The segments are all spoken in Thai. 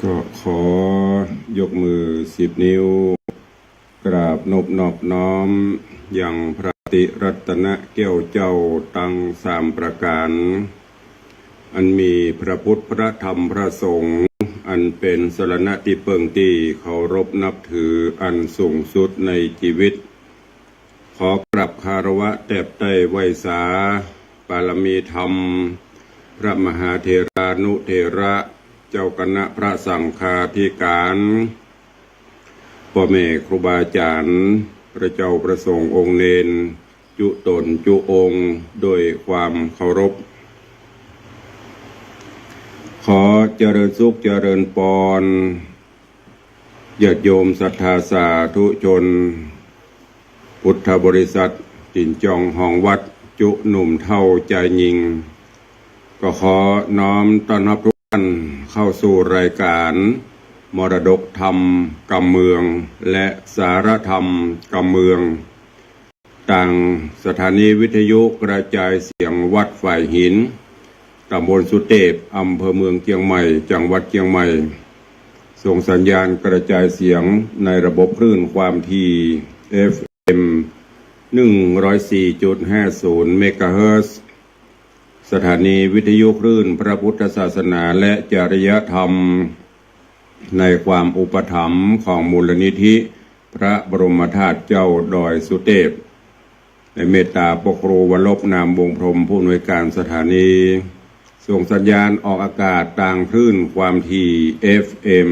ก็ขอยกมือ10 นิ้วกราบนอบน้อมอย่างพระติรัตนแก้วเจ้าตั้ง3 ประการอันมีพระพุทธพระธรรมพระสงฆ์อันเป็นสรณะที่เปิงที่เคารพนับถืออันสูงสุดในชีวิตขอกราบคารวะแทบใต้ไหวสาบารมีธรรมพระมหาเถรานุเถระเจ้าคณะพระสังฆาธิการพ่อแม่ครูบาอาจารย์พระเจ้าประสงค์องค์เนนจุตนจุองค์โดยความเคารพขอเจริญสุขเจริญปรญาติโยมศรัทธาสาธุชนพุทธบริษัทจินจองห้องวัดจุหนุ่มเท่าใจยิงก็ขอน้อมต้อนรับทุกท่านเข้าสู่รายการมรดกธรรมกำเมืองและสารธรรมกำเมืองต่างสถานีวิทยุกระจายเสียงวัดฝ่ายหินตำบลสุเทพอำเภอเมืองเชียงใหม่จังหวัดเชียงใหม่ส่งสัญญาณกระจายเสียงในระบบคลื่นความถี่ FM 104.50 เมกะเฮิรตซ์สถานีวิทยุคลื่นพระพุทธศาสนาและจริยธรรมในความอุปถัมภ์ของมูลนิธิพระบรมธาตุเจ้าดอยสุเทพในเมตตาปกครูวรบนามวงพรหมผู้อำนวยการสถานีส่งสัญญาณออกอากาศต่างคลื่นความถี่ FM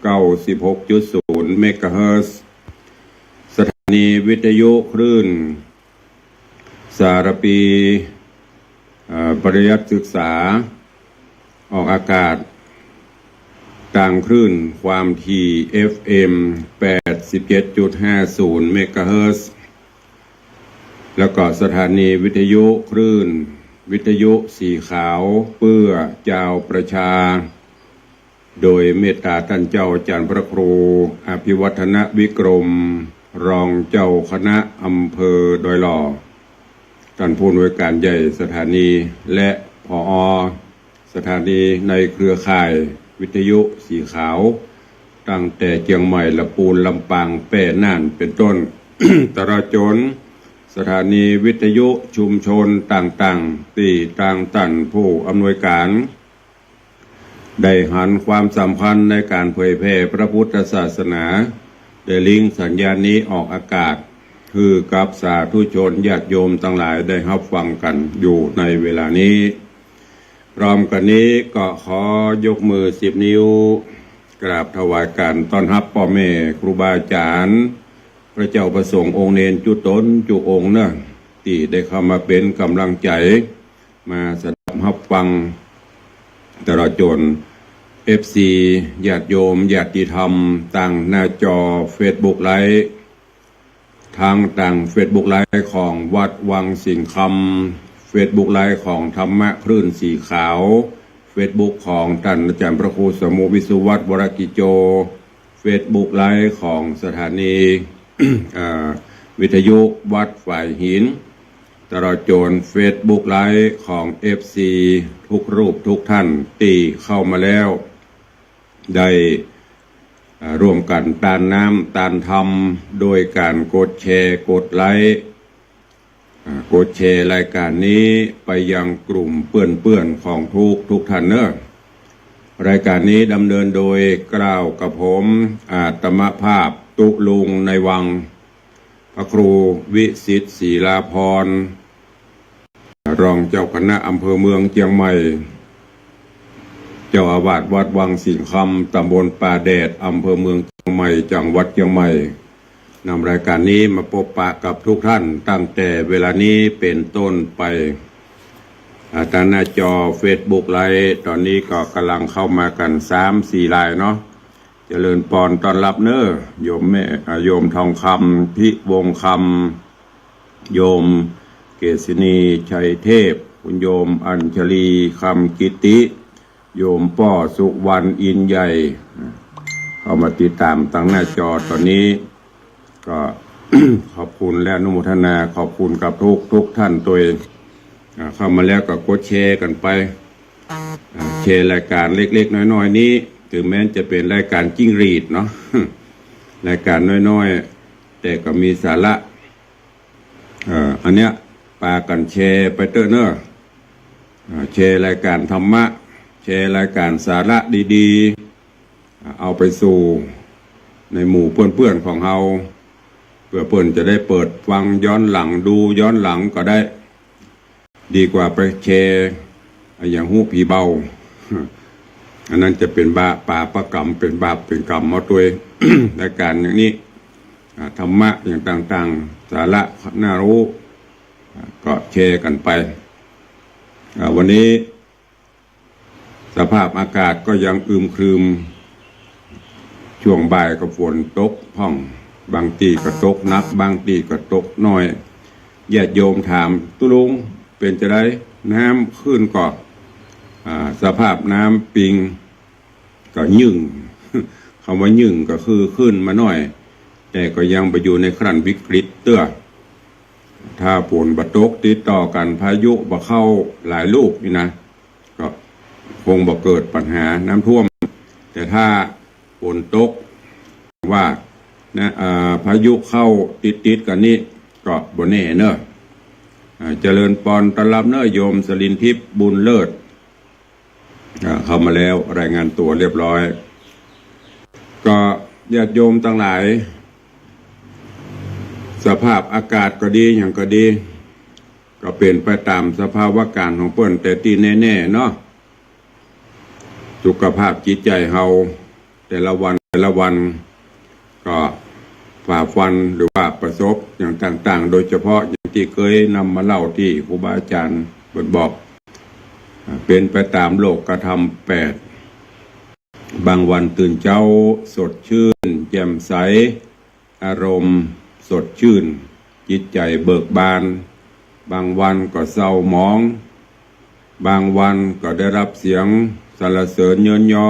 96.0 เมกะเฮิรตซ์สถานีวิทยุคลื่นสารปีปริยัติศึกษาออกอากาศต่างคลื่นความถี่ FM 87.50 เมกะเฮิรตซ์แล้วก็สถานีวิทยุคลื่นวิทยุสีขาวเปื้อเจ้าประชาโดยเมตตาท่านเจ้าอาจารย์พระครูอภิวัฒนวิกรมรองเจ้าคณะอำเภอดอยหล่อท่านผู้อำนวยการใหญ่สถานีและผอ.สถานีในเครือข่ายวิทยุสีขาวตั้งแต่เชียงใหม่ลำพูนลำปางแพร่น่านเป็นต้น ตลอดจนสถานีวิทยุชุมชนต่างๆที่ต่างตันผู้อำนวยการได้หันความสำคัญในการเผยแพร่พระพุทธศาสนาได้ลิงก์สัญญาณนี้ออกอากาศคือกับสาธุชนญาติโยมทั้งหลายได้รับฟังกันอยู่ในเวลานี้พร้อมกันนี้ก็ขอยกมือ10 นิ้วกราบถวายการต้อนรับพ่อแม่ครูบาอาจารย์พระเจ้าประสงค์องค์เนนจุตนจุองค์นะ ที่ได้เข้ามาเป็นกำลังใจมาสดับรับฟังตลอดจน FC ญาติโยมญาติธรรมตั้งหน้าจอ Facebook ไลฟ์ทางต่าง Facebook ไลฟ์ของวัดวังสิงห์คำ Facebook ไลฟ์ของธรรมะคลื่นสีขาว Facebook ของท่านอาจารย์พระครูสมุวิสุวัฒน์วรกิจโจ Facebook ไลฟ์ของสถานี วิทยุวัดฝ่ายหินตลอดจน Facebook ไลฟ์ของ FC ทุกรูปทุกท่านที่เข้ามาแล้วได้ร่วมกันตานน้ำตานธรรมโดยการกดแชร์กดไลค์กดแชร์รายการนี้ไปยังกลุ่มเพื่อนๆของทุกท่านเนอะรายการนี้ดำเนินโดยกล่าวกับผมอาตมภาพตุลุงในวังพระครูวิสิทธิ์ศรีลาภรณ์รองเจ้าคณะอำเภอเมืองเชียงใหม่เจ้าอาวาสวัดวังสิงห์คำตำบลป่าแดดอำเภอเมืองเชียงใหม่จังหวัดเชียงใหม่นำรายการนี้มาพบปะกับทุกท่านตั้งแต่เวลานี้เป็นต้นไปทางหน้าจอ Facebook ไลฟ์ตอนนี้ก็กำลังเข้ามากัน 3-4 รายเนาะเจริญปอนต้อนรับเนอะโยมแม่โยมทองคำพิวงคำโยมเกษินีชัยเทพคุณโยมอัญชลีคำกิติโยมป้อสุวรรณอินใหญ่เข้ามาติดตามทางหน้าจอตอนนี้ก็ ขอบคุณและอนุโมทนาขอบคุณกับทุกท่านตัวเองเข้ามาแล้วก็กดแชร์กันไปแชร์รายการเล็กๆน้อยๆนี้ถึงแม้จะเป็นรายการจิ้งหรีดเนาะ รายการน้อยๆแต่ก็มีสาระอันเนี้ยปากันแชร์ไปเตอร์เนอร์แชร์รายการธรรมะแชร์รายการสาระดีๆเอาไปสู่ในหมู่เพื่อนๆของเราเพื่อเพื่อนจะได้เปิดฟังย้อนหลังดูย้อนหลังก็ได้ดีกว่าไปแชร์อย่างหูผีเบา อันนั้นจะเป็นบาปประกรรมเป็นบาปเป็นกรรมมาตัว รายการอย่างนี้ธรรมะอย่างต่างๆสาระน่ารู้ก็แชร์กันไปวันนี้สภาพอากาศก็ยังอึมครึมช่วงบ่ายก็ฝนตกพ่องบางทีก็ตกหนักบางทีก็ตกน้อยญาติโยมถามตุลุงเป็นจะได้น้ำขึ้นก็สภาพน้ำปิงก็ยิ่ง คำว่ายิ่งก็คือขึ้นมาหน่อยแต่ก็ยังไปอยู่ในขั้นวิกฤตเตื้อถ้าฝนบตกติดต่อกันพายุบ่เข้าหลายลูกนี่นะก็คงบ่เกิดปัญหาน้ำท่วมแต่ถ้าฝนตกว่านะพายุเข้าติดกันนี่ก็บ่แน่เนอะเจริญปอนต้อนรับเนอะโยมสลินทิพย์บุญเลิศเข้ามาแล้วรายงานตัวเรียบร้อยก็ญาติโยมทั้งหลายสภาพอากาศก็ดีอย่างก็ดีก็เป็นไปตามสภาวะการของเปิ้นแต่ที่แน่ๆเนาะสุขภาพจิตใจเฮาแต่ละวันก็ฝ่าฟันหรือว่าประสบอย่างต่างๆโดยเฉพาะอย่างที่เคยนำมาเล่าที่ครูบาอาจารย์บอกเป็นไปตามโลกธรรม8บางวันตื่นเช้าสดชื่นแจ่มใสอารมณ์สดชื่นจิตใจเบิกบานบางวันก็เศร้าหมองบางวันก็ได้รับเสียงสรรเสริญเยินยอ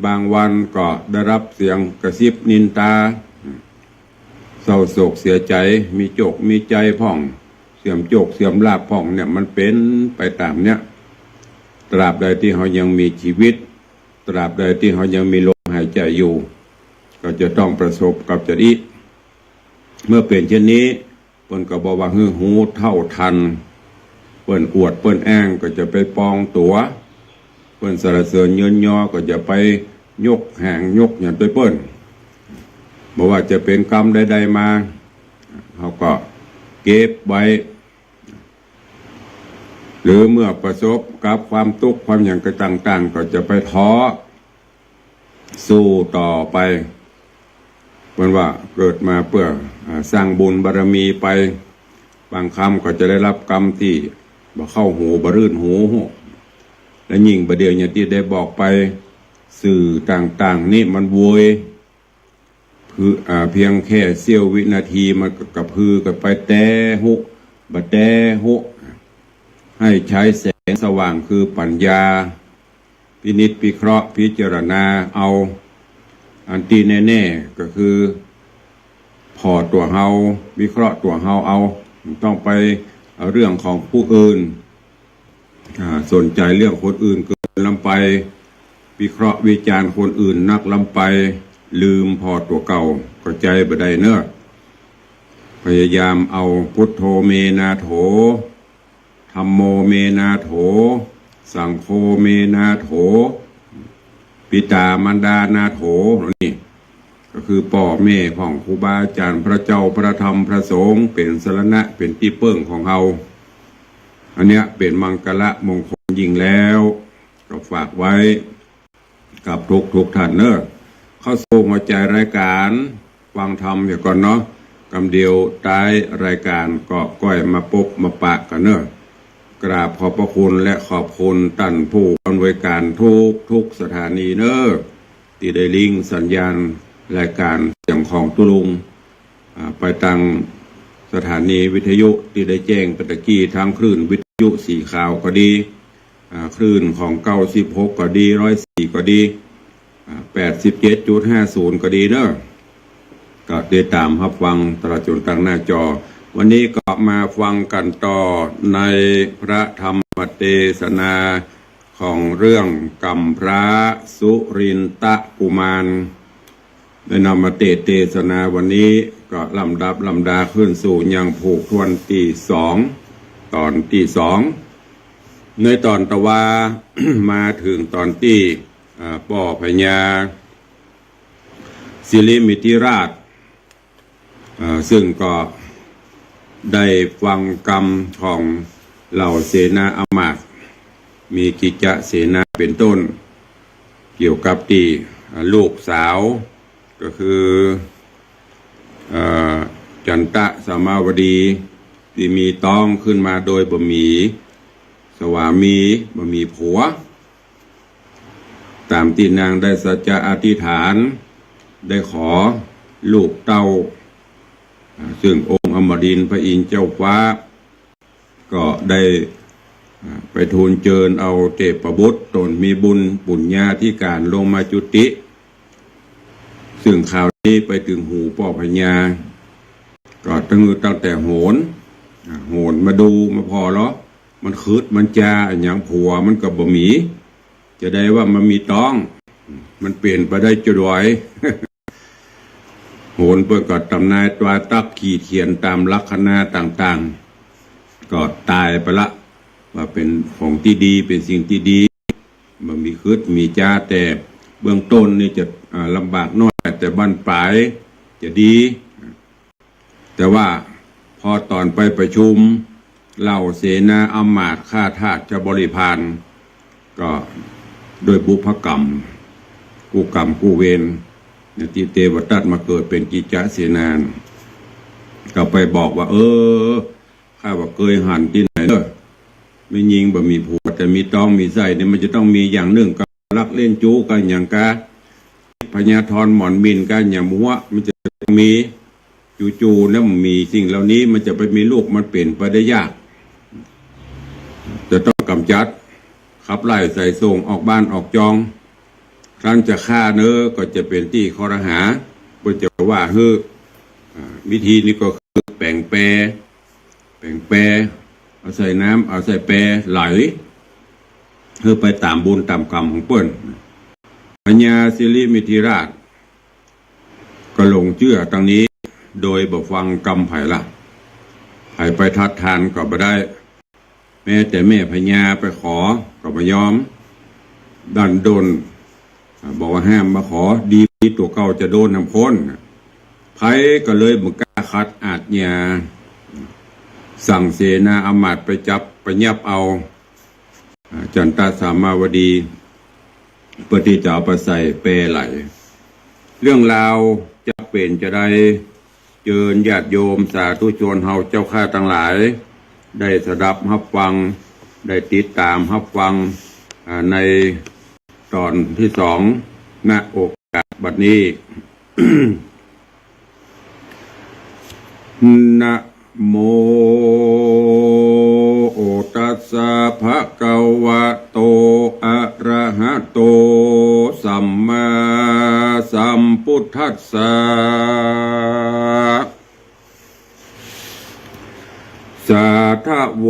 บางวันก็ได้รับเสียงกระซิบนินทาเศร้าโศกเสียใจมีโจกมีใจพ่องเสื่อมโจกเสื่อมลาภพ่องเนี่ยมันเป็นไปตามเนี้ยตราบใดที่เขายังมีชีวิตตราบใดที่เขายังมีลมหายใจอยู่ก็จะต้องประสบกับจริตเมื่อเป็นเช่นนี้เปิ้นก็บอกว่าหูเท่าทันเปิ้นอวดเปิ้นแอ้งก็จะไปปองตัวเปิ้นสรรเสริญเยินยอก็จะไปยกแห่งยกอย่างไปเปิ้นบอกว่าจะเป็นกรรมใดๆมาเขาก็เก็บไว้หรือเมื่อประสบกับความทุกข์ความอย่างกระต่างๆก็จะไปท้อสู้ต่อไปเพราะว่าเกิดมาเพื่อสร้างบุญบารมีไป บางคำก็จะได้รับกรรมที่บ่เข้าหูบ่รื่นหูและยิ่งประเดี๋ยวอย่างที่ได้บอกไปสื่อต่างๆนี่มันโวยเพียงแค่เสี้ยววินาทีมันกระพือกันไปแต่หุบะแต่หุให้ใช้แสงสว่างคือปัญญาพินิจพิเคราะห์พิจารณาเอาอันที่แน่ๆก็คือพอตัวเฮาวิเคราะห์ตัวเฮาเอาต้องไปเอาเรื่องของผู้อื่นสนใจเรื่องคนอื่นเกินลำไปวิเคราะห์วิจารณ์คนอื่นนักลำไปลืมพอตัวเก่าก็ใจบ่ได้เนอะพยายามเอาพุทโธเมนาโถธัมโมเมนาโถสังโฆเมนาโถปิตามารดานาโถนี่ก็คือพ่อแม่ของครูบาอาจารย์พระเจ้าพระธรรมพระสงฆ์เป็นสรณะเป็นที่เปิ้งของเฮาอันเนี้ยเป็นมังกละมงคลยิ่งแล้วก็ฝากไว้กับทุกท่านเนอะเข้าสู่หัวใจรายการฟังธรรมอย่างก่อนเนาะกำเดียวท้ายรายการก็ก้อยมาปบมาปะกันเนอะกราบขอบพระคุณและขอบคุณท่านผู้อำนวยการทุกสถานีเนอะที่ได้ลิงก์สัญญาณรายการเสียงของตุลุงไปทางสถานีวิทยุที่ได้แจ้งปตะกี้ทางคลื่นวิทยุสีขาวก็ดีคลื่นของ96ก็ดี104ก็ดี87.50ก็ดีเนอะก็ติดตามรับฟังตลอดจนตั้งหน้าจอวันนี้ก็มาฟังกันต่อในพระธรรมเทศนาของเรื่องกัมพระสุรินทกุมารได้นำมาเทศนาวันนี้ก็ลำดาขึ้นสู่ยังผูกทวนที่2ตอนที่2ในตอนตะวา มาถึงตอนที่ป่อพญาสิริมิธิราชซึ่งก็ได้ฟังกรรมของเหล่าเสนาอมาตย์มีกิจจเสนาเป็นต้นเกี่ยวกับที่ลูกสาวก็คือจันตะสามาวดีที่มีต้องขึ้นมาโดยบ่มีสวามีบ่มีผัวตามที่นางได้สัจจะอธิษฐานได้ขอลูกเต้าซึ่งองค์อมรินทร์พระอินทร์เจ้าฟ้าก็ได้ไปทูลเชิญเอาเทพบุตรตนมีบุญปุญญาธิการลงมาจุติซึ่งข่าวนี้ไปถึงหูป่อพญาก็ตั้งแต่โหนมาดูมาพอแล้วมันคืดมันจาอย่างผัวมันก็บ่มีจะได้ว่ามันมีต้องมันเปลี่ยนไปได้จะรวย โหนเพื่อก็ตำนายตัวตักขีดเขียนตามลักษณะต่างๆก็ตายไปละว่าเป็นของที่ดีเป็นสิ่งที่ดีมันมีคืดมีจ้าแต่เบื้องต้นนี่จะลำบากน้อยแต่บั้นปลายจะดีแต่ว่าพอตอนไปประชุมเหล่าเสนาอมาตย์ข้าทาสจะบริพารก็โดยบุพกรรมกู้เวรที่เทวทัตมาเกิดเป็นกิจจเสนาก็ไปบอกว่าข้าว่าเคยหันที่ไหนไม่ยิงบ่มีผัวแต่มีต้องมีไส้เนี่ยมันจะต้องมีอย่างหนึ่งก็รักเล่นจู้กันอย่างกะพญาธรหมอนมินกันอย่างมัวมันจะมีจูเนี่ยมันมีสิ่งเหล่านี้มันจะไปมีลูกมันเปลี่ยนไปได้ยากจะต้องกำจัดขับไล่ใส่ส่งออกบ้านออกจองครั้นจะฆ่าเนื้อก็จะเป็นที่คอรหาเพื่อจะว่าวิธีนี้ก็คือแป่งแปรเอาใส่น้ำเอาใส่แปรไหลเพื่อไปตามบุญตามกรรมของเปิ้นพญาสิริมิธิราชก็หลงเชื่อตรงนี้โดยบ่ฟังกรรมไผ่ละไผ่ไปทัดทานก็บ่ได้แม้แต่แม่พญาไปขอก็บ่ยอมดันโดนบอกว่าห้ามมาขอดีตัวเก่าจะโดนน้ำพ้นไผ่ก็เลยบ่กล้าคัดอาจญาสั่งเสนาอมาตย์ไปจับไปยับเอาจันตสามาวดีเพื่อที่จะเอาไปใส่เปรไหลเรื่องราวจะเป็นจะได้ เชิญญาติโยมสาธุชนเฮาเจ้าข้าทั้งหลายได้สดับรับฟังได้ติดตามรับฟังในตอนที่สองณโอกาสบัดนี้ นะโมตัสสะภะคะวะโตอะระหะโตสัมมาสัมพุทธัสสะสาธโว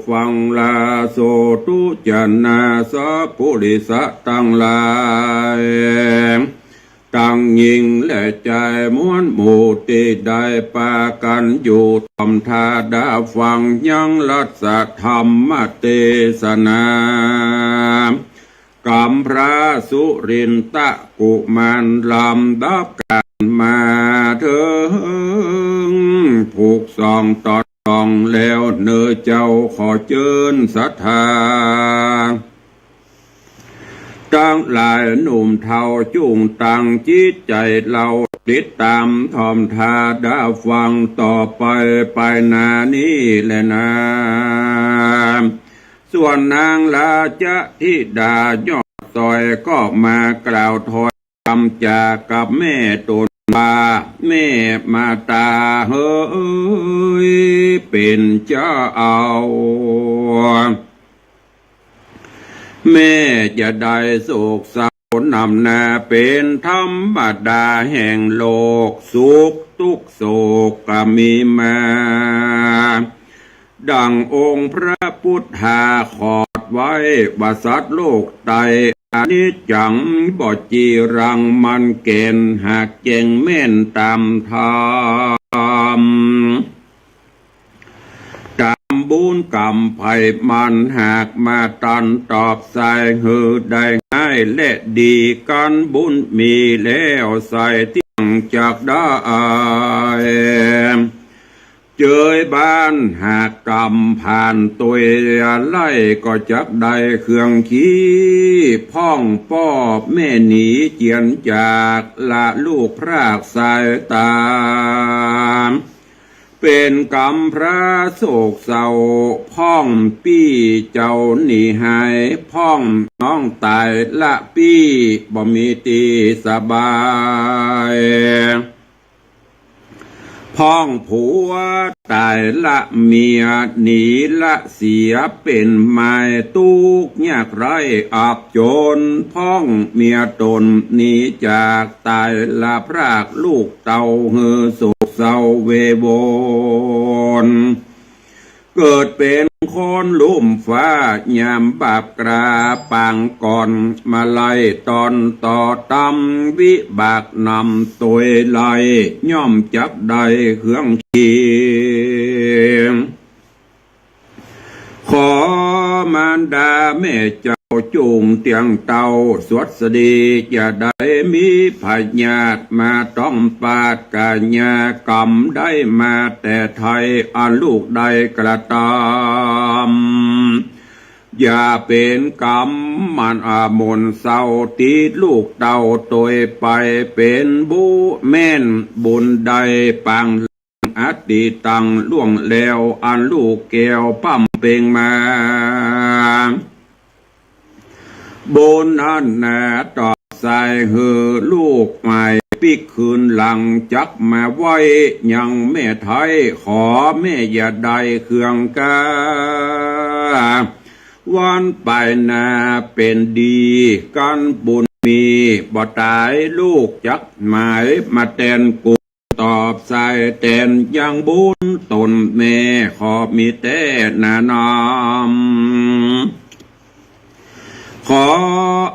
ฟังลาโสตุจนาสัพพุริสะตั้งหลายตั้งยิ่งและใจม้วนหมู่ที่ได้ปากันอยู่ทำทาดาฟังยังรัศธรรมเทศนากำพระสุรินตะกุมารลำดับกันมาเถิงผูกสองตอดสองแล้วเนื้อเจ้าขอเชิญศรัทธาตั้งหลายหนุ่มเทาจุงตังจิตใจเราติดตามทอมทาดาฟังต่อไปนานี้แหละนะส่วนนางลาจะธิดายอดซอยก็มากล่าวถอยคำจากกับแม่ตนว่าแม่มาตาเฮ้ยเป็นเจ้าเอาแม่จะได้โศกเศร้านำหน้าเป็นธรรมดาแห่งโลกสุขทุกโศกก็มีมาดังองค์พระพุทธาขอดไว้ว่าสัตว์โลกไตอนิจจังบ่จีรังมันเกณฑ์หากเจงแม่นตามธรรมบุญกรรมไผ่มันหากมาตันตอบใส่หือได้ง่ายและดีกันบุญมีแล้วใส่เที่ยงจากได้เจยบ้านหากกรรมผ่านตัวไล่ก็จักได้เครื่องขี้พ่องป้อแม่หนีเจียนจากละลูกพรากสายตาเป็นกรรมพระโศกเศร้าพ่องปี้เจ้าหนีหายพ่องน้องตายละปี้บ่มีตีสบายพ่องผัวตายละเมียหนีละเสียเป็นไม้ตุกยากไรอับจนพ่องเมียตนหนีจากตายละพรากลูกเต่าเฮือโศกเศร้าเวโวนเกิดเป็นคนลุ่มฟ้ายามบาปกราปางก่อนมาไล่ตอนต่อตำวิบากนำตัวไล่ย่อมจับได้เครื่องขีขอมารดาแม่เจ้าจุงเตียงเต่าสวดสดีจะได้มีพญาตมาต้องปาดกาญากรรมได้มาแต่ไทยอาลูกได้กระตำอย่าเป็นกรรมมันอามนเศร้าตีลูกเต่าตัวไปเป็นบุแม่นบุญใดปังอดีตังล่วงแล้วอันลูกแก้วปั้มเป่งมาบนอันแหนต่อใส่หือลูกใหม่ปิกคืนหลังจักมาไว้ยังแม่ไทยขอแม่อย่าได้เครื่องกาวันไปนาเป็นดีกันบุญมีบ่ตายลูกจักหมายมาแทนกูตอบใส่แทนยังบุญตนแม่ขอมีแต่นานอมขอ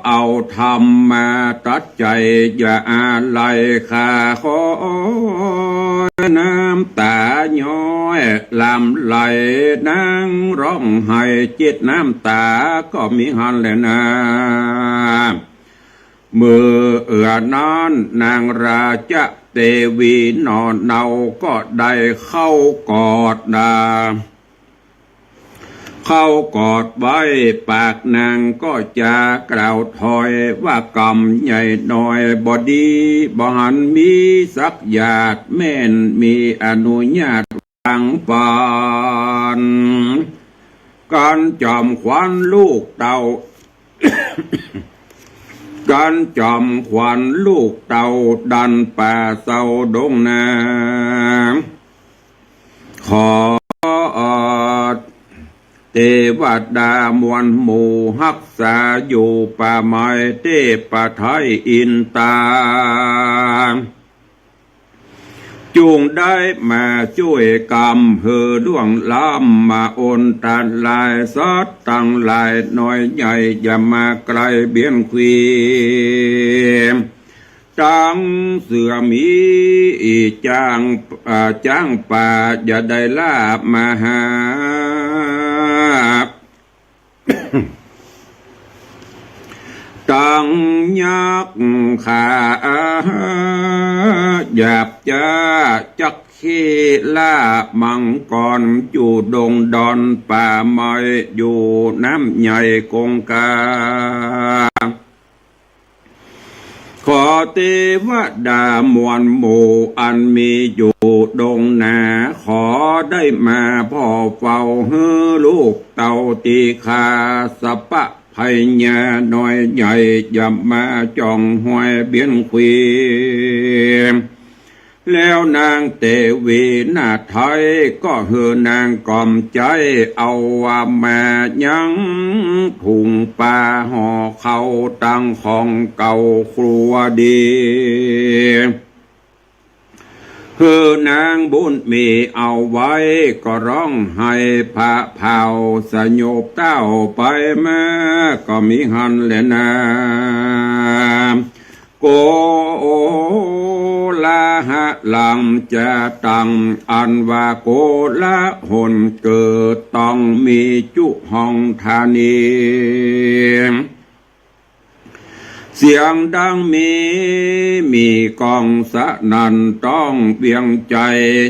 เอาธรรมมาตัดใจอย่าอะไรข้าขอน้ำตาย้อยลำไหลนั่งร้องไห้จิตน้ำตาก็มีหันแหละนะเมื่อนั้นนางราชเทวีนอนเนาก็ได้เข้ากอดดา เข้ากอดไว้ปากนางก็จะกล่าวถอยว่ากรรมใหญ่น้อยบอดีบ่หันมีสักญาติแม่นมีอนุญาตฟังปานการจอมขวัญลูกเต่า การจอมขวัญลูกเต่าดันป่าเศร้าดงนาขอเทวดามวลหมู่รักษาอยู่ป่าไม้เทพไทยอินตาจูงได้มาช่วยกรรมเฮอล่วงล้ำมาโอนตันลายซอดตั้งลายน้อยใหญ่อย่ามาไกลเบียนควีจังเสือมีจ้างป่าอย่าได้ลาบมาหา ตังยักขาหยาบจ้าจักขี้ล่ามังกรอยู่ดงดอนป่าไม้อยู่น้ำใหญ่กงกาขอเทวดามวลหมู่อันมีอยู่ดงนาขอได้มาพ่อเฝ้าฮือลูกเต่าตีขาสะปะพญาน้อยใหญ่อย่ามาจ้องห้อยเบียนควีแล้วนางเตวีนาไทยก็เฮือนางกล่อมใจเอาว่าแม่ยังถุงป่าห่อเขาตั้งของเก่าครัวดีคือนางบุญมีเอาไว้ก็ร้องให้พระเผาสยบเต้าไปมาก็มีหันแลนาโกลาหะลังจะตังอันว่าโกละหนเกิดต้องมีจุห้องธานีเสียงดังมีกองสะนันต้องเวียงใจ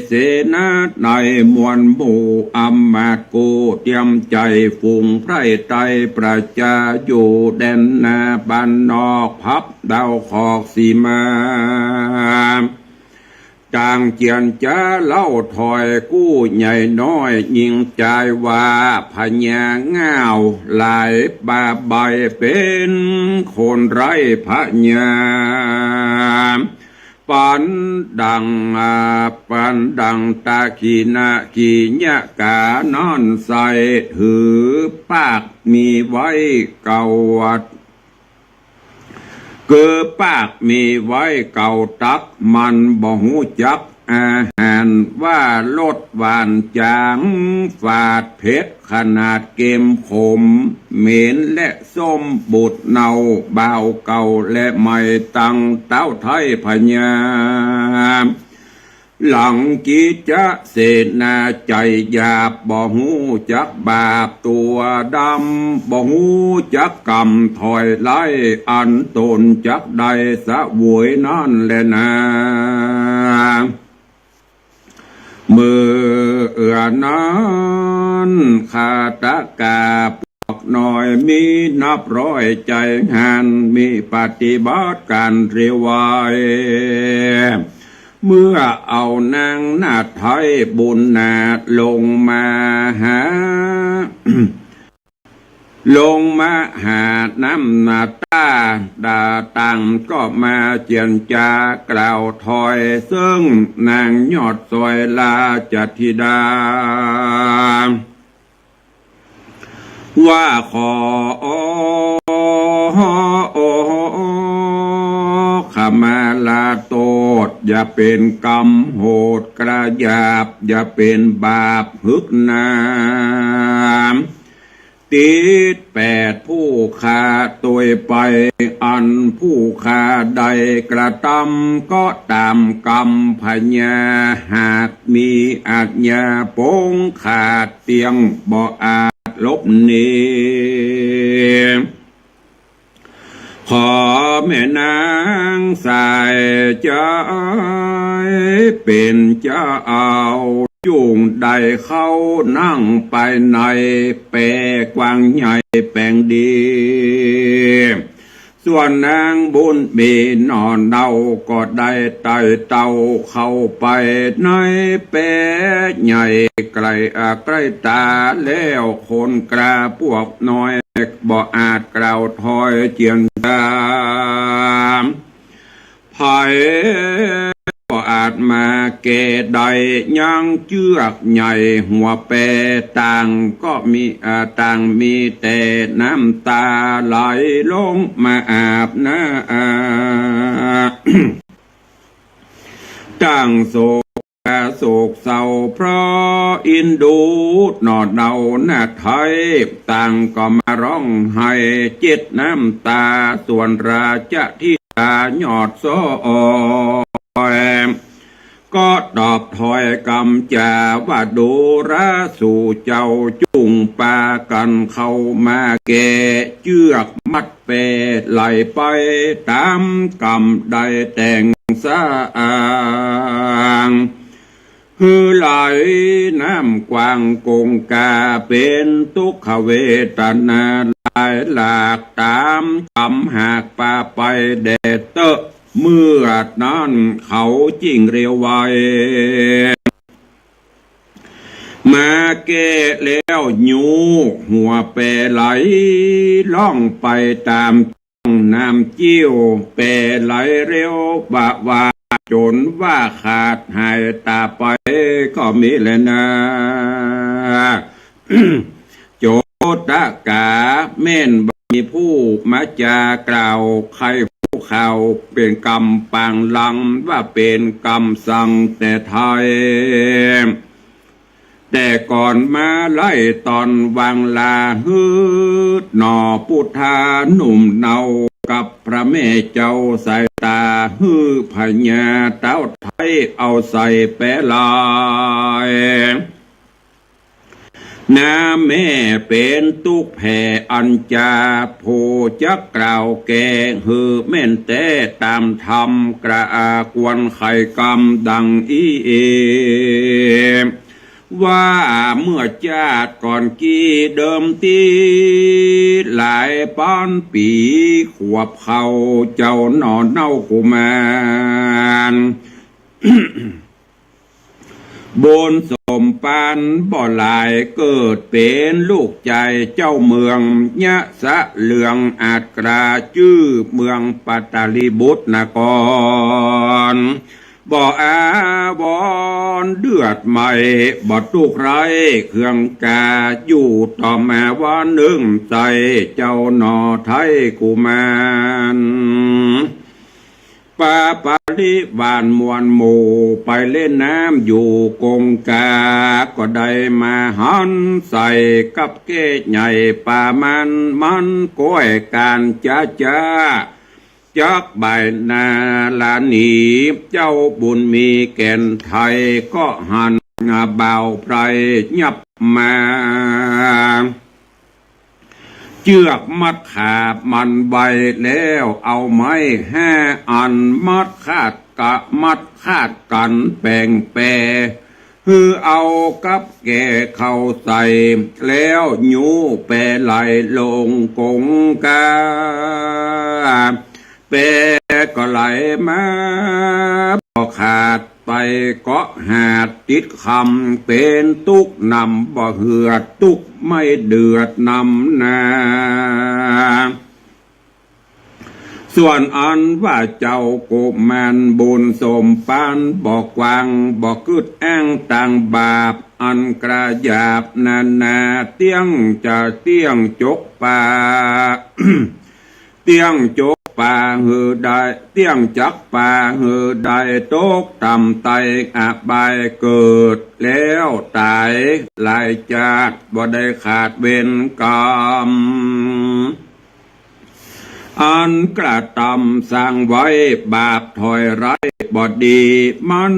เสนาในมวลหมู่อัมมาตกูเตรียมใจฝูงไพร่ไตประจาอยู่แดนนาบ้านนอกพับดาวขอกสีมาจางเจียนจ้าเล่าถอยกู้ใหญ่น้อยยิงใจว่าพญาเงาหลายบาใบเป็นคนไร้พญาปันดังตาขีนาขีญะกานอนใส่หือปากมีไว้เก่าวัดเกือปากมีไว้เก่าตักมันบ่หูจักอาหารว่าลดหวานจางฝาดเผ็ดขนาดเกมขมเหม็นและส้มบุดเนาเบาเก่าและไม่ตังเต้าไทยพญาหลังกิจะเสนาใจหยาบบ่หูจักบาปตัวดำบ่หูจักกรรมถอยไล่อันตนจักใดสะหวยนั่นแหละนาเมื่อนั้นขาตะกาปอกน้อยมีนับร้อยใจงานมีปฏิบัติการเรียวายเมื่อเอานางนาไทยบุญนาลงมาหา ลงมาหาน้ำนาตาดาตังก็มาเจียนจากล่าวถอยซึ่งนางยอดซอยลาจัธิดาว่าขอขมาลาโตดอย่าเป็นกรรมโหดกระยาบอย่าเป็นบาปฮึกน้ำติดแปดผู้ฆ่าตัวไปอันผู้ฆ่าใดกระทำก็ตามกรรมพญาหากมีอาจญาปงขาดเตียงบ่อาจลบหนีขอแม่นางสายใจเป็นเจ้า จุงใดเข้านั่งไปในแปรกว้างใหญ่แปลงดีส่วนนางบุญมีนอนเดาก็ได้ไต่เต่าเข้าไปในแปรใหญ่ไกลใกล้ตาแล้วคนกระพวกน้อยบ่อาจกล่าวถอยเจียนตามไผบ่อาจมาเกใดยังเจือกใหญ่หัวแปรต่างก็มีต่างมีแต่น้ำตาไหลลงมาอาบน้ตั้งโศกเศร้าเพราะอินดูนอดเดาหน้าไทยต่างก็มาร้องไห้เจ็ดน้ำตาส่วนราชที่ตายอดโซก็ตอบถอยกำจาว่าดูราสู่เจ้าจุงปากันเข้ามาแก่เจือกมัดเปไหลไปตามกำได้แต่งสาอ่างฮือไหลน้ำกว้างกงกาเป็นทุกขเวทนาหลายหลากตามกำหากปาไปแดดเตอะเมื่อนั้นเขาจิงเรียวไวมาเกะแล้วยูหัวแปรไหลล่องไปตามน้ำจิ้วแปรไหลเร็วบะวาจนว่าขาดหายตาไปก็มีแหละนะ โจตกาเม่นมีผู้มาจากล่าวใครผู้ข่าวเป็นกรรมปางลังว่าเป็นกรรมสั่งแต่ไทยแต่ก่อนมาไล่ตอนวางลาฮืดหนอพุทธาหนุ่มเนากับพระแม่เจ้าสายตาฮือพญาเต้าไทยเอาใส่แปะลายน้าแม่เป็นตุกแผ่อัญจาโพจักกล่าวแกฮือแม่นแต่ตามธรรมกระอากวนไข่กรรมดังอีเอว่าเมื่อชาติก่อนกี้เดิมทีหลายป้อนปีขวบเขาเจ้าหนอนเน่ากุมารบนสมปานบ่หลายเกิดเป็นลูกใจเจ้าเมืองยะสะเหลืองอาจกราชื่อเมืองปัตตาลีบุตรนครบ่อาวอนเดือดใหม่บ่ตุกไรเครื่องกาอยู่ต่อมาว่าหนึ่งใจเจ้าหนอไทยกุมารป่าปาริวานมวลหมู่ไปเล่นน้ำอยู่กงกาก็ได้มาหันใส่กับเก้ใหญ่ป่ามันก้อยการจ้าจักใบนาลานีเจ้าบุญมีแก่นไทยก็หันเบาไพรยับมาเจือกมัดขาบมันใบแล้วเอาไม้5 อันมัดคาดกันแปลงแปรคือเอากับแก่เข้าใส่แล้วยูแปรไหลลงกงกาแปรก็ไหลมาพอขาดไปก็หาดติดคำเป็นตุกนำบ่เหือดตุกไม่เดือดนำนาส่วนอันว่าเจ้ากุมารบุญสมปานบอกวางบอกกึดแอ้งต่างบาปอันกระยาบนาเตี้ยงจะเตี้ยงจกป่า เตี้ยงจกป่าหือได้เตี้ยงจักป่าหือได้ตกต่ำไตอบายเกิดแล้วตายหลายจากบ่ได้ขาดเวรกรรมอันกระทำสร้างไว้บาปถอยไรบ่ดีมัน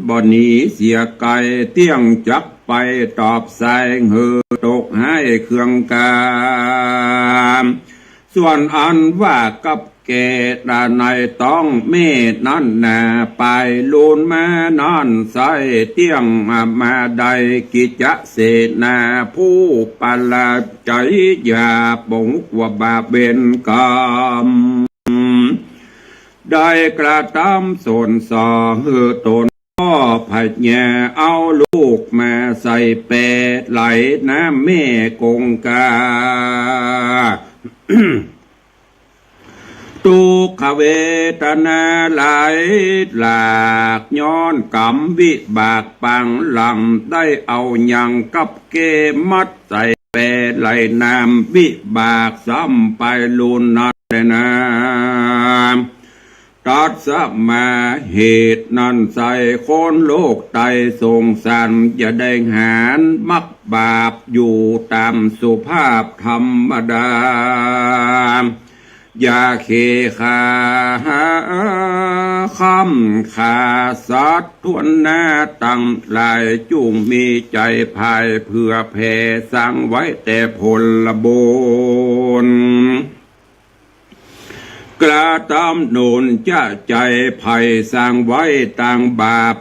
บ่หนีเสียไกลเตี้ยงจักไปตอบใส่หือตกให้เครื่องกามส่วนอันว่ากับ เกตาในต้องเมตนั่นนาไปลูนมานั่นใสเตียงมาใดกิจเสนาผู้ปลาใจอย่าบงว่าบาเบนกรรมได้กระทำส่วนสอหือตนพ่อผัดแย่เอาลูกมาใส่เปดไหลน้ำแม่กงกา ทุกขเวทนาไหลหลากย้อนกรรมวิบากปังหลังได้เอายังกับเกมัดใส่เปดไหลน้ำวิบากซ้ำไปลุนนันนาตัดสมาเหตุนั้นใส่คนโลกไตสงสารจะได้หารมักบาปอยู่ตามสุภาพธรรมดาอย่าเคขาคำขาสัตว์ทวนหน้าตั้งหลายจุงมีใจภายเพื่อแผ่สั่งไว้แต่ผลบุญกระทำโนนจะใจภัยสร้างไว้ต่างบาป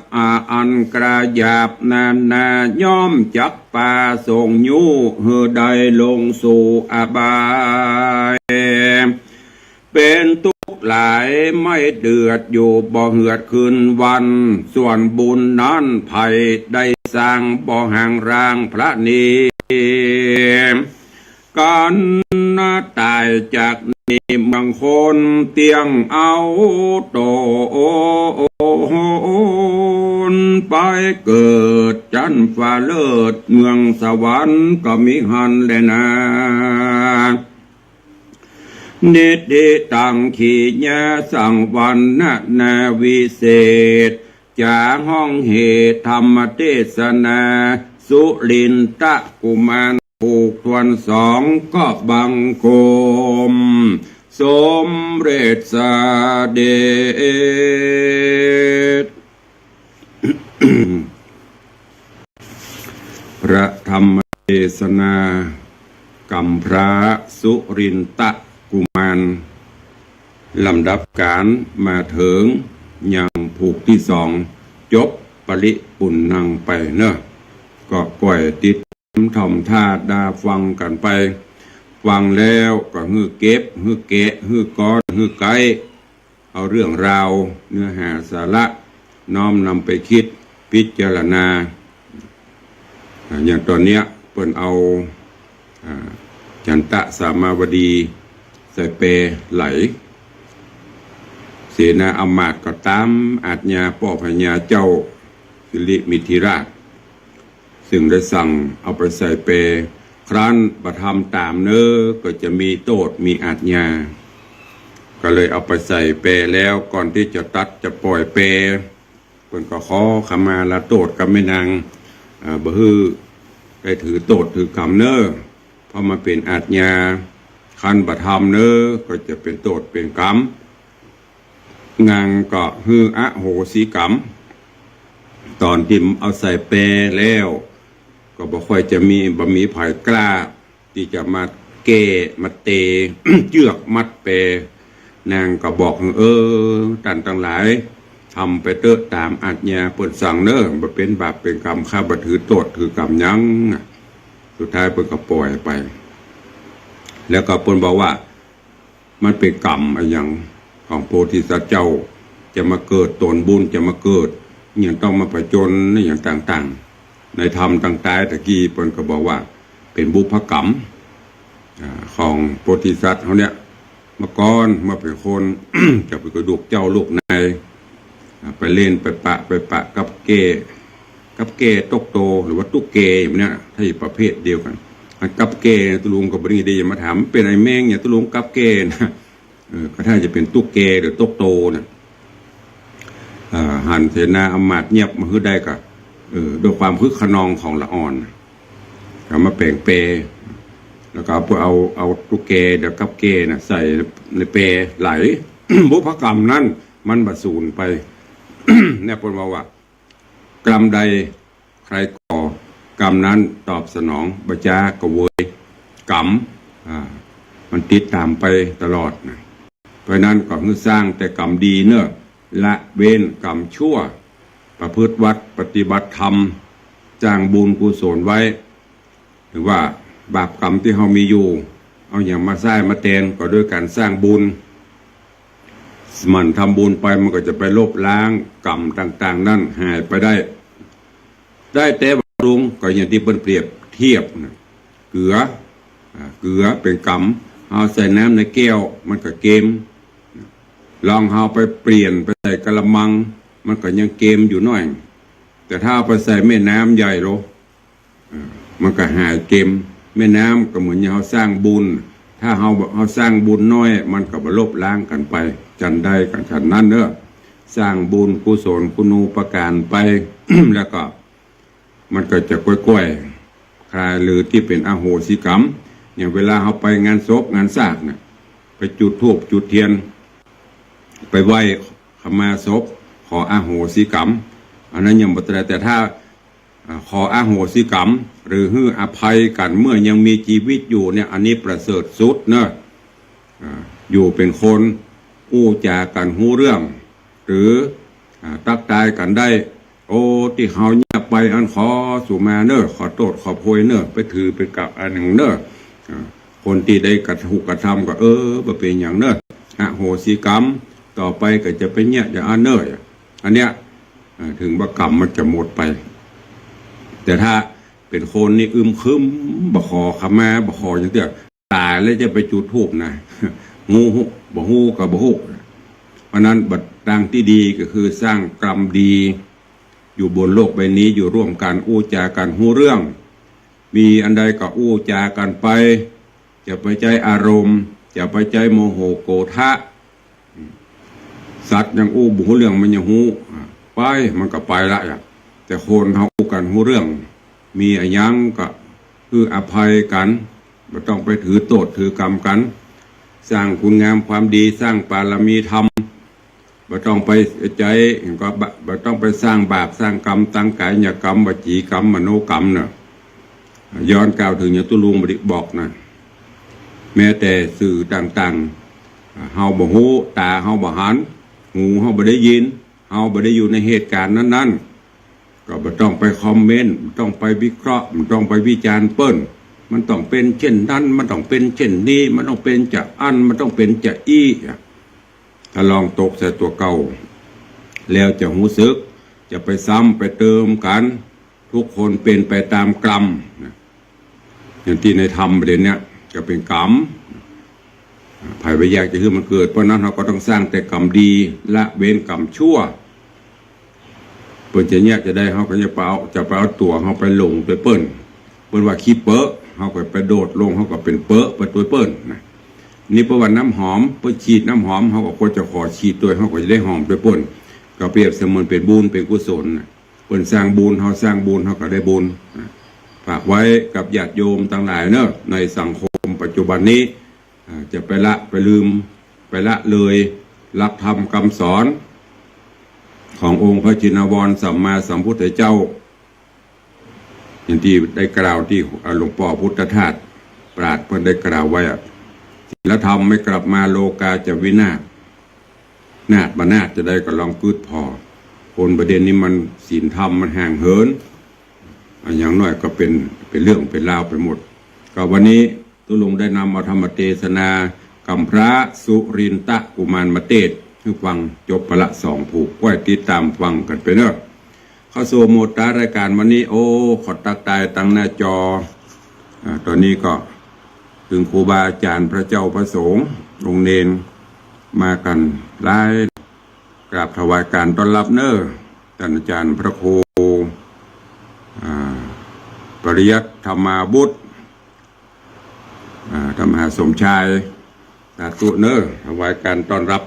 อันกระยาบนาย่อมจักป่าส่งยูเฮือใดลงสู่อบายเป็นทุกข์หลายไม่เดือดอยู่บ่เหือดคืนวันส่วนบุญนั้นภัยได้สร้างบ่ห่างร่างพระนีการตายจากนี้บางคนเตียงเอาโตไปเกิดจันฟ้าเลิศเมืองสวรรค์ก็มีหันเลยนะนิติตังขีญาสังวันนาวิเศษจากห้องเหตุธรรมเทศนาสุรินตะกุมารผูกทวนสองก็บังคมสมเด็จสาเดช พระธรรมเทศนากำพระสุรินตะกุมารลำดับการมาถึงยังผูกที่สองจบปริปุณนังไปเนอะก็ก่อยติดทำท่าดาฟังกันไปฟังแล้วก็ฮือเก็บฮือเกะฮือก้อนฮือไกเอาเรื่องราวเนื้อหาสาระน้อมนำไปคิดพิจารณาอย่างตอนเนี้ยเปิ่นเอาจันตะสามาวดีใส่เปไหลเสนาอำมาตย์ก็ตามอาจญาป่อพญาเจ้าสิริมิถิราชซึ่งได้สั่งเอาไปใส่เปครั้นประทำตามเน้อก็จะมีโทษมีอาจญาก็เลยเอาไปใส่เปแล้วก่อนที่จะตัดจะปล่อยเปเพิ่นก็ขอขมาละโทษกับแม่นางบ่ฮือได้ถือโทษถือกรรมเน้อเพราะมาเป็นอาจญาคันประทำเน้อก็จะเป็นโทษเป็นกรรมงางก็ฮืออโหสิกรรมตอนที่เอาใส่เปแล้วก็บ่ค่อยจะมีไผกล้าที่จะมาเกมาเต เจือกมัดเปนางก็บอกท่านทั้งหลายทำไปเตอะตามอาจญาเปิดสั่งเน้อบ่เป็นบาปเป็นกรรมข้าบ่ถือโทษถือกรรมยังสุดท้ายเพิ่นก็ปล่อยไปแล้วก็เพิ่นบอกว่ามันเป็นกรรมอะไรอย่างของโพธิสัตว์เจ้าจะมาเกิดตนบุญจะมาเกิดอย่างต้องมาผจญอย่างต่างๆในธรรมต่างๆตะกี้เพิ่นก็บอกว่าเป็นบุพกรรมของโพธิสัตว์เขาเนี่ยเมื่อก่อนเมื่อเป็นคน จะไปกระดูกเจ้าลูกนายไปเล่นไปปะกับเกตกโตหรือว่าตุ๊กเกอย่างเนี้ยถ้าอยู่ประเภทเดียวกันกับเกตุลุงกับบริดีมาถามเป็นไอ้แมงเนี่ยตุลุงกับเกนะก็ถ้าจะเป็นตุ๊กเกหรือตกโตนะหันเสนาอำมาตย์เงียบมาฮึดได้ก็ด้วยความคึกขนองของละอ่อนก็มาแปลงเปแล้วก็เอาตุ๊กเกเดี๋ยวกับเกนะใส่ในเปไหล บุพกรรมนั่นมันบสูญไป เนี่ยพูดว่ากรรมใดใครก่อกรรมนั้นตอบสนองบจากระเวยกรรมมันติดตามไปตลอดนะไป ราะนั้นก็คือสร้างแต่กรรมดีเนอะละเว้นกรรมชั่วประพฤติวัดปฏิบัติธรรมจ้างบุญกุศลไว้หรือว่าบาปกรรมที่เรามีอยู่เอาอย่างมาสร้างมาแทนก็ด้วยการสร้างบุญมันทำบุญไปมันก็จะไปลบล้างกรรมต่างๆนั่นหายไปได้แต่บำรุงก็อย่างที่เปิ้นเปรียบเทียบนะเกลือเป็นกรรมเอาใส่น้ำในแก้วมันก็เกมลองเอาไปเปลี่ยนไปใส่กระมังมันก็ยังเกมอยู่หน่อยแต่ถ้าเอาไปใส่แม่น้ำใหญ่โลมันก็หายเกมแม่น้ำก็เหมือนอย่างเราสร้างบุญถ้าเราสร้างบุญน้อยมันก็ลบล้างกันไปจันได้กันฉันนั้นเนอะสร้างบุญกุศลคุณูปการไป แล้วก็มันก็จะก้อยๆคลายหรือที่เป็นอโหสิกรรมอย่างเวลาเราไปงานศพงานสากเนี่ยไปจุดธูปจุดเทียนไปไหว้ขมาศพขออโหสิกรรมอันนั้นยังบ่ได้แต่ถ้าขออโหสิกรรมหรือให้อภัยกันเมื่อยังมีชีวิตอยู่เนี่ยอันนี้ประเสริฐสุดเนอะอยู่เป็นคนอู้จากันหูเรื่องหรือตักตายกันได้โอ้ที่เขาเนี่ยไปอันขอสุมาเนอะขอโทษขอโพยเนอะไปถือไปกับอันหนึ่งเนอะคนที่ได้กระถูกกระทำก็บ่เป็นอย่างเนอะอโหสิกรรมต่อไปก็จะเป็นเนี่ยอย่างอันเนอะอันเนี้ยถึงว่ากรรมมันจะหมดไปแต่ถ้าเป็นคนนี่คึมบ่ขอขมาบ่ขออย่างเดียวตายแล้วจะไปจุดธูปนะงูบ่ฮู้กับบ่ฮู้เพราะนั้นบัดทางที่ดีก็คือสร้างกรรมดีอยู่บนโลกใบนี้อยู่ร่วมกันอู้จากันฮู้เรื่องมีอันใดก็อู้จากันไปจะไปใจอารมณ์จะไปใจโมโหโกฏะสัตว์ยังอู้บุหูเรื่องมันยังฮู้ไปมันก็ไปละแต่คนเขาอู้กันฮู้เรื่องมีอะไรยังก็คืออภัยกันไม่ต้องไปถือโทษถือกรรมกันสร้างคุณงามความดีสร้างปารมีธรรมไม่ต้องไปใจก็ไม่ต้องไปสร้างบาปสร้างกรรมตั้งกายกรรมวจีกรรมมโนกรรมน่ะย้อนกล่าวถึงอย่างตุลุงบริบอกนะแม้แต่สื่อต่างๆเฮาบ่ฮู้ตาเฮาบ่หันหูเฮาบ่ได้ยินเฮาบ่ได้อยู่ในเหตุการณ์นั้นๆก็บ่ต้องไปคอมเมนต์ต้องไปวิเคราะห์ต้องไปวิจารณ์เปิ้นมันต้องเป็นเช่นนั้นมันต้องเป็นเช่นนี้มันต้องเป็นจะอันมันต้องเป็นจะอี้ถ้าลองตกใส่ตัวเก่าแล้วจะหูซึกจะไปซ้ำไปเติมกันทุกคนเป็นไปตามกรรมอย่างที่ในธรรมประเด็นเนี้ยจะเป็นกรรมภัยไปแยกจะคือมันเกิดเพราะนั้นเราก็ต้องสร้างแต่กรรมดีละเว้นกรรมชั่วเปิ้นจะแยกจะได้เขาก็จะไปเอาตัวเขาไปหลงไปเปิ้นว่าขี้เปอะเขาก็ไปโดดลงเขาก็เป็นเปอะไปตัวเปิ้นนะนี่ประวัติน้ำหอมเปิ้นฉีดน้ำหอมเขาก็ควรจะขอฉีดตัวเขาก็จะได้หอมไปเปิ้นก็เปรียบเสมือนเป็นบุญเป็นกุศลเปิ้นสร้างบุญเขาสร้างบุญเขาก็ได้บุญฝากไว้กับญาติโยมทั้งหลายเนอะในสังคมปัจจุบันนี้จะไปละไปลืมไปละเลยหลักธรรมคำสอนขององค์พระชินวรสัมมาสัมพุทธเจ้าอย่างที่ได้กล่าวที่หลวงพ่อพุทธทาสปราชญ์เพิ่นได้กล่าวไว้ศีลธรรมไม่กลับมาโลกาจะวินาศนาฏจะได้ก็ลองพืชพอคนประเด็นนี้มันศีลธรรมมันห่างเหินอย่างน้อยก็เป็นเรื่องเป็นราวไปหมดก็วันนี้ตุลุงได้นำมาธรรมเทศนากัมพระสุรินตะกุมารมเทศให้ฟังจบพละ2ผูกไว้ติดตามฟังกันไปเนอะเข้าสู่โหมดรายการวันนี้โอ้ขอตักตายตั้งหน้าจอตอนนี้ก็ถึงครูบาอาจารย์พระเจ้าพระสงฆ์องค์เนนมากันหลายกราบถวายการต้อนรับเนอะท่านอาจารย์พระครูปริยัติธรรมาบุตรธรรมหาสมชายสาธุเนอะถวายการต้อนรับ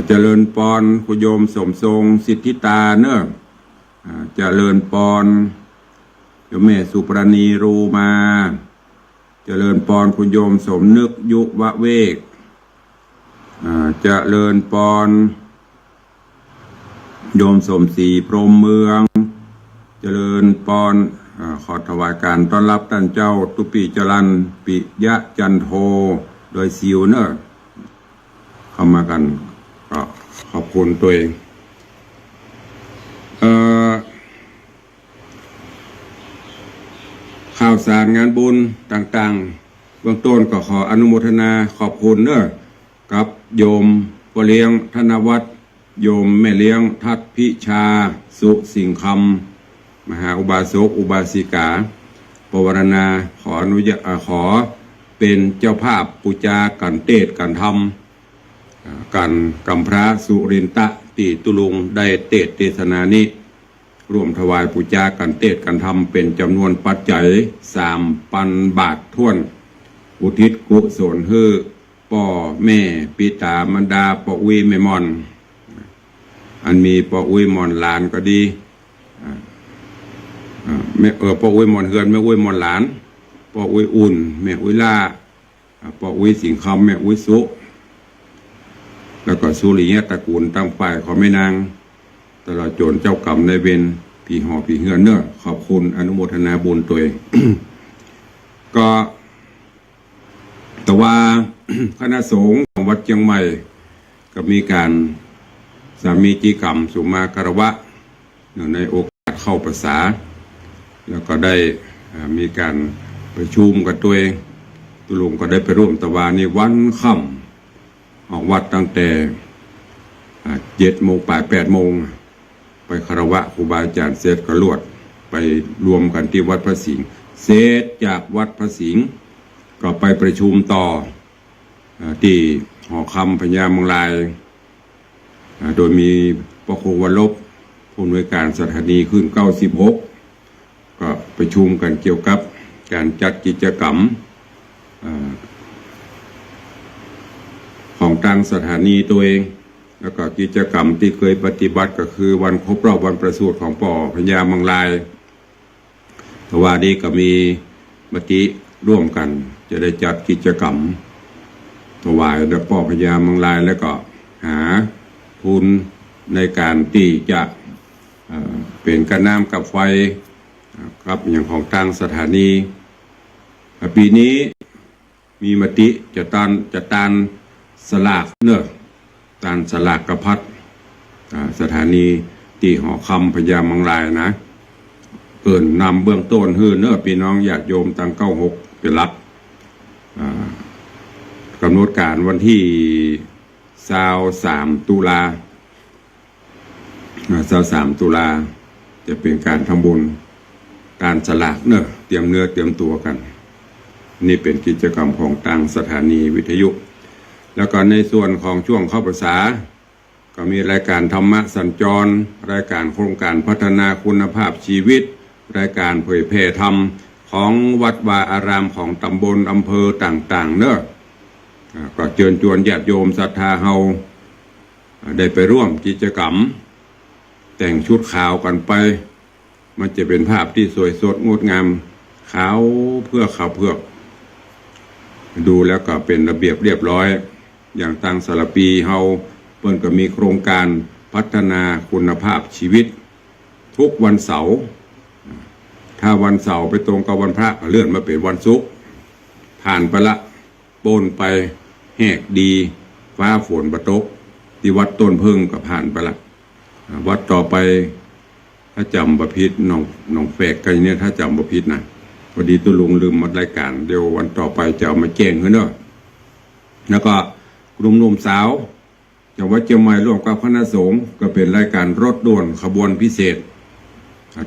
เจริญปอนคุณโยมสมทรงสิทธิตาเนอะเจริญปอนโยมแม่สุปราณีรูมาเจริญปอนคุณโยมสมนึกยุวะเวกเจริญปอนโยมสมศรีพรหมเมืองเจริญปอนขอถวายการต้อนรับท่านเจ้าตุปีจรันปิยะจันโทโดยซิวเนอร์ เข้ามากันก็ขอบคุณตัวเองข่าวสารงานบุญต่างๆเบื้องต้นก็ขออนุโมทนาขอบคุณเนอะกับโยมพ่อเลี้ยงธนวัฒน์โยมแม่เลี้ยงทัดพิชาสุสิงคำมหาอุบาสกอุบาสิกาปวารณาขออนุญาตขอเป็นเจ้าภาพปูจากันเทศกันธรรมกันกำพระสุรินตะติตุลุงได้เทศนานี้ร่วมถวายปูจากันเทศกันธรรมเป็นจำนวนปัจจัย3,000 บาทท้วนอุทิศกุศลให้พ่อแม่ปิตามารดาปออุ้ยแม่มอนอันมีปออุ้ยมอนหลานก็ดีแม่ปออุ้ยมอนเฮือนแม่อุ้ยมอนหลานปออุ้ยอุ่นแม่อุ้ยล่าปออุ้ยสิงคำแม่อุ้ยสุแล้วก็สุริยะตระกูลตั้งฝ่ายขอแม่นางตลอดจนเจ้ากรรมในเวรพี่หอพี่เฮือนเนอะขอบคุณอนุโมทนาบุญตัวเอง ก็แต่ว่า คณะสงฆ์ของวัดเชียงใหม่ก็มีการสามีจิกรรมสุมาคารวะในโอกาสเข้าพรรษาแล้วก็ได้มีการประชุมกันตัวเองตุลุงก็ได้ไปร่วมตะวาในวันค่ำออกวัดตั้งแต่7 โมง8 โมงไปคารวะครูบาอาจารย์เสร็จก็ลวดไปรวมกันที่วัดพระสิงห์เสร็จจากวัดพระสิงห์ก็ไปประชุมต่อที่หอคำพญาเมืองลายโดยมีพระครูวรบผู้อำนวยการสถานีขึ้น96ก็ประชุมกันเกี่ยวกับการจัดกิจกรรมของทางสถานีตัวเองแล้วก็กิจกรรมที่เคยปฏิบัติก็คือวันครบรอบวันประสูติของป่อพญาเมืองลายทว่านี้ก็มีมติร่วมกันจะได้จัดกิจกรรมถวายแด่ป่อพญาเมืองลายแล้วก็หาทุนในการที่จะเป็นกระน้ำกับไฟครับอย่างของทางสถานีปีนี้มีมติจะตานสลากเนอะตานสลากกระพัดสถานีตีหอคำพญาเมืองลายนะเกินนำเบื้องต้นฮื้อเนอะพี่น้องญาติโยมตั้ง96เป็นหลักกำหนดการวันที่23 ตุลา23 ตุลาจะเป็นการทำบุญการสลากเนอะเตรียมเนื้อเตรียมตัวกันนี่เป็นกิจกรรมของทางสถานีวิทยุแล้วก็ในส่วนของช่วงเข้าพรรษาก็มีรายการธรรมะสัญจรรายการโครงการพัฒนาคุณภาพชีวิตรายการเผยแผ่ธรรมของวัดวาอารามของตำบลอำเภอต่างๆเนอะก็เชิญชวนญาติโยมศรัทธาเฮาได้ไปร่วมกิจกรรมแต่งชุดขาวกันไปมันจะเป็นภาพที่สวยสดงดงามขาวเพื่อขาวเพื่อดูแล้วก็เป็นระเบียบเรียบร้อยอย่างตังสารปีเฮาเพิ่นก็มีโครงการพัฒนาคุณภาพชีวิตทุกวันเสาร์ถ้าวันเสาร์ไปตรงกับวันพระก็เลื่อนมาเป็นวันศุกร์ผ่านไปละโป้นไปแหกดีฟ้าฝนประตกที่วัดต้นพึ่งก็ผ่านไปละวัดต่อไปถ้าจำประพิษน้องแฝกกันเนี่ยถ้าจำประพิษนะพอดีตุลุงลืมมัดรายการเดี๋ยววันต่อไปจะเอามาแจ้งให้เนอะแล้วก็กลุ่มหนุ่มสาวจากวัดเชียงใหม่ร่วมกับคณะสงฆ์ก็เป็นรายการรถด่วนขบวนพิเศษ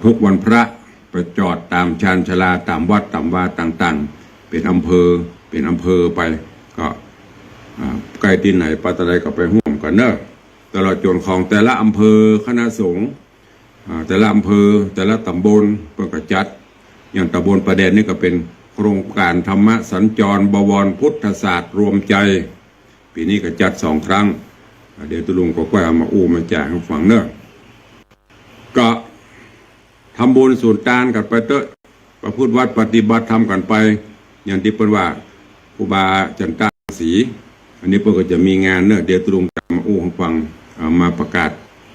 ทุกวันพระไปจอดตามชานชาลาตามวัดตามวาต่างๆเป็นอำเภอไปก็ใกล้ที่ไหนปาตะไลก็ไปห่วมกันเนอะตลอดจนของแต่ละอำเภอคณะสงฆ์แต่ละอำเภอแต่ละตำบลเพื่อจัดอย่างตำบลประแดนนี่ก็เป็นโครงการธรรมะสัญจรบวรพุทธศาสตร์รวมใจปีนี้ก็จัด2 ครั้งเดี๋ยวตุลุงก็เอามามาแจกให้ฟังเนอะก็ทำบุญส่วนตานกันไปเตอะประพฤติวัดปฏิบัติธรรมกันไปอย่างที่เป็นว่าครูบาจันตาศรีอันนี้เพื่อก็จะมีงานเนอะเดี๋ยวตุลุงจะมาให้ฟังมาประกาศ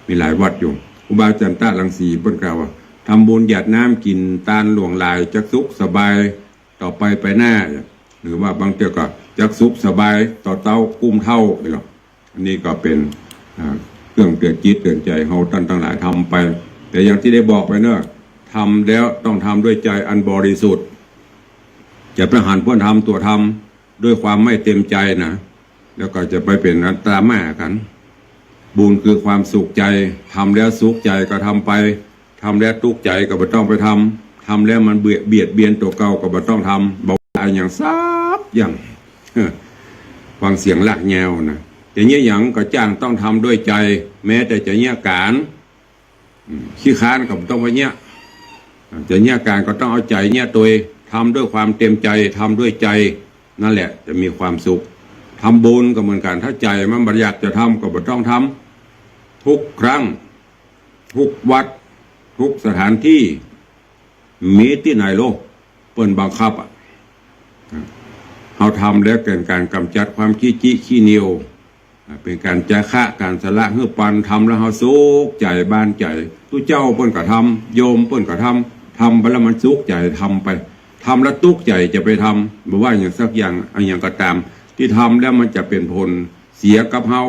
มีหลายวัดอยู่ครูบาจันตาลังสีเพิ่นกล่าวว่าทำบุญหยาดน้ำกินตาลหลวงลายจักสุขสบายต่อไปหน้าหรือว่าบางเจ้าก็จักสุขสบายต่อเต้ากุ้มเท่าหรอก อันนี้ก็เป็นเครื่องเตือนจิตเตือนใจเฮาท่านทั้งหลายทำไปแต่อย่างที่ได้บอกไปเนอะทำแล้วต้องทำด้วยใจอันบริสุทธิ์จะประหารเพื่อนทำตัวทำด้วยความไม่เต็มใจนะแล้วก็จะไปเป็นอัตตาแม่กันบุญคือความสุขใจทำแล้วสุขใจก็ทำไปทำแล้วทุกข์ใจก็ไม่ต้องไปทำแล้วมันเบียดเบียนตัวเก่าก็ไม่ต้องทำบอกอะไรอย่างซับอย่างฟังเสียงหลักแนวนะแต่เนี้ยอย่างก็จ้างต้องทำด้วยใจแม้แต่จะเนี้ยการขี้ค้านก็ต้องไปเนี้ยจะเนี้ยการก็ต้องเอาใจเนี้ยตัวทำด้วยความเต็มใจทำด้วยใจนั่นแหละจะมีความสุขทำบุญก็เหมือนกันถ้าใจมันบัญญัติจะทำก็ไม่ต้องทำทุกครั้งทุกวัดทุกสถานที่มีที่ไหนโลกเปิ้นบังคับเราทำแล้วเป็นการกำจัดความขี้จี้ขี้เหนียวเป็นการจะฆ่าการสละเฮือปันทำแล้วเราสุขใจบ้านใจตู้เจ้าเปิ้นก็ทำโยมเปิ้นก็ทำไปแล้วมันสุขใจทำไปทำแล้วตุกใจจะไปทำบอกว่าอย่างสักอย่างอย่างก็ตามที่ทำแล้วมันจะเป็นผลเสียกับเฮา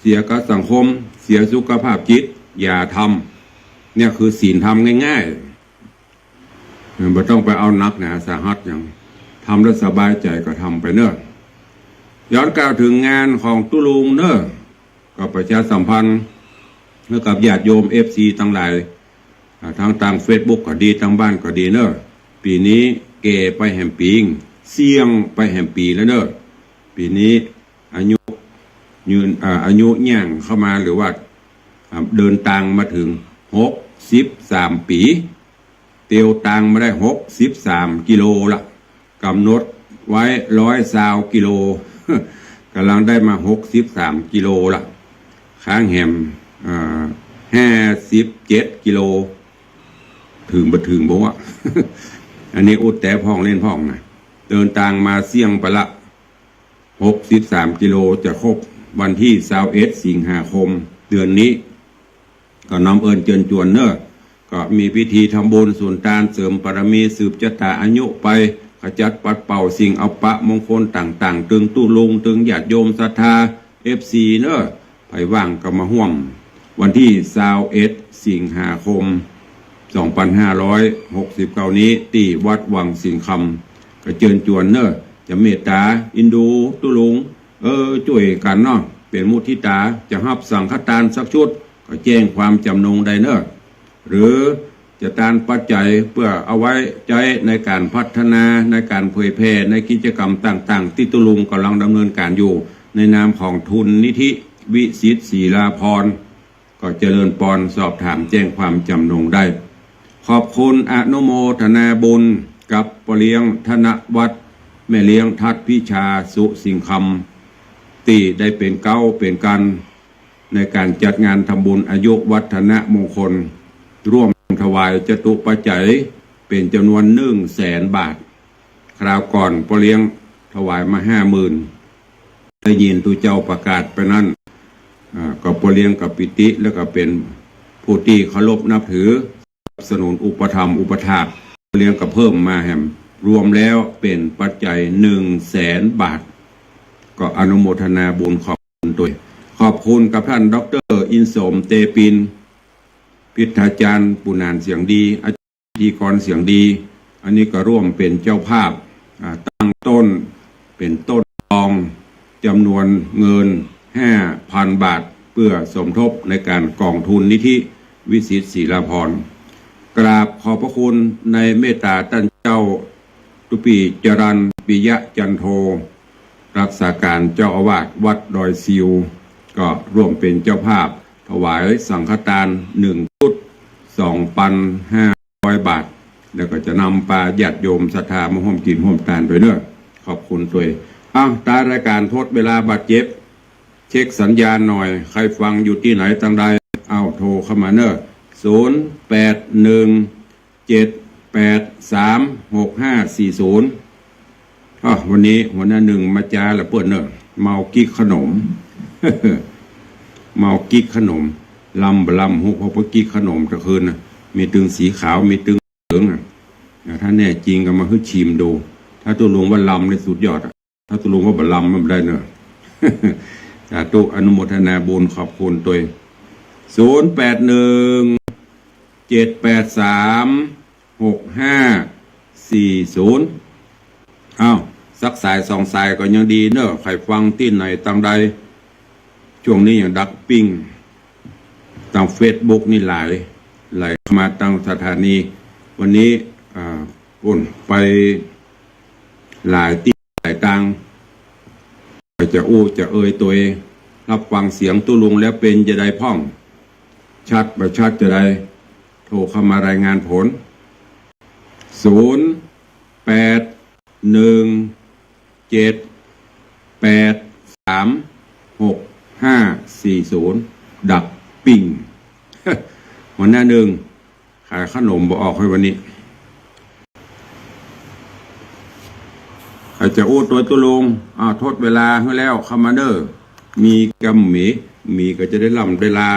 เสียกับสังคมเสียสุขภาพจิตอย่าทำเนี่ยคือศีลทำง่ายๆไม่ต้องไปเอานักนะสาหัสอย่างทำแล้วสบายใจก็ทำไปเนอะย้อนกล่าวถึงงานของตุลุงเนอะก็ประชาสัมพันธ์เมื่อกับญาติโยมFCทั้งหลายทั้งทาง Facebook ก็ดีทางบ้านก็ดีเนอะปีนี้เกไปแห่มปีงเสี่ยงไปแห่มปีแล้วเนอะปีนี้อายุย่างเข้ามาหรือว่าเดินทางมาถึง63 ปีเตียวตังมาได้63 กิโลละกำหนดไว้120 กิโลกำลังได้มา63 กิโลละค้างแหม57 กิโลถึงบ่ถึงบอกว่า อันนี้อุดแต่พ่องเล่นพ่องนะเดินทางมาเสี่ยงไปละ63 กิโลจะครบวันที่21 สิงหาคมเดือนนี้ก็น้ำเอิญเจิญจวนเนอะก็มีพิธีทำบุญสุนทานเสริมบารมีสืบชะตาอายุไปขจัดปัดเป่าสิ่งเอาปะมงคลต่างๆตึงตู้ลงตึงญาติโยมศรัทธา FC เนอะไผว่างก็มาห่วมวันที่21 สิงหาคม 2569 นี้ที่วัดวังสิงคำก็เจิญจวนเนอะจะเมตตาอินดูตุลุงช่วยกันเนาะเป็นมุทิตาจะรับสังฆทานสักชุดก็แจ้งความจำนงได้เนอะหรือจะทานปัจจัยเพื่อเอาไว้ใช้ในการพัฒนาในการเผยแพร่ในกิจกรรมต่างๆที่ตุลุงกำลังดำเนินการอยู่ในนามของทุนนิธิวิสิตศิลาภรณ์ก็เจริญปอนสอบถามแจ้งความจำนงได้ขอบคุณอนุโมทนาบุญกับปเลี้ยงธนวัฒน์แม่เลี้ยงทัดพิชาสุสิงคำที่ได้เป็นเก้าเป็นกันในการจัดงานทำบุญอายุวัฒนมงคลร่วมถวายจตุปัจจัยเป็นจำนวน100,000 บาทคราวก่อนปเลี้ยงถวายมา50,000ได้ยินตุเจ้าประกาศไปนั้นก็ปเลี้ยงกับปิติแล้วก็เป็นผู้ที่เคารพนับถือสนับสนุนอุปถัมภ์อุปถากปเลี้ยงก็เพิ่มมาแหมรวมแล้วเป็นปัจจัย100,000 บาทก็อนุโมทนาบุญขอบคุณด้วยขอบคุณกับท่านดร.อินสมเตปินพิธาจารย์ปุณานเสียงดีอาจารย์พิธีกรเสียงดีอันนี้ก็ร่วมเป็นเจ้าภาพตั้งต้นเป็นต้นทองจำนวนเงิน 5,000 บาทเพื่อสมทบในการกองทุนนิธิวิสิตศิลาภรณ์กราบขอบพระคุณในเมตตาท่านเจ้าตุปีจรัญปิยะจันโทรักษาการเจ้าอาวาสวัดดอยซิวก็ร่วมเป็นเจ้าภาพถวายสังฆทาน1 ชุด 2,500 บาทแล้วก็จะนำปลาญาติโยมศรัทธามาร่วมกินร่วมทานด้วยเนอะขอบคุณด้วยตารายการทดเวลาบาดเจ็บเช็คสัญญาณหน่อยใครฟังอยู่ที่ไหนต่างใดโทรเข้ามาเนอะ0817836540วันนี้หัวหน้าหนึ่งมาจ้าละเปิดเนอะเมากิ๊กขนม เมากิ๊กขนมลำหุบพอกิ๊กขนมตะคืนนะมีตึงสีขาวมีตึงเหลืองถ้าแน่จริงก็มาให้ชิมดูถ้าตัวลุงว่าลำในสุดยอดถ้าตัวลุงว่าบะลำมันได้เนอะ าธุอนุโมทนาบุญขอบคุณตัว0817836540อ้าวสักสายสองสายก็ยังดีเนอะใครฟังที่ไหนตังใดช่วงนี้อย่างดักปิ้งทางเฟซบุ๊กนี่หลายมาตั้งสถานีวันนี้ปุ่นไปหลายที่หลายตังจะจะเอ่ยตัวเองรับฟังเสียงตุลุงแล้วเป็นจะได้พ่องชัดประชัดจะได้โทรเข้ามารายงานผล0817836540ดักปิ่งวันหน้าหนึ่งขายขนมบอกออกให้วันนี้ใครจะอู้ตัวตุลุงทดเวลาให้แล้วคามาเดอร์มีกำมีก็จะได้ลำเวลา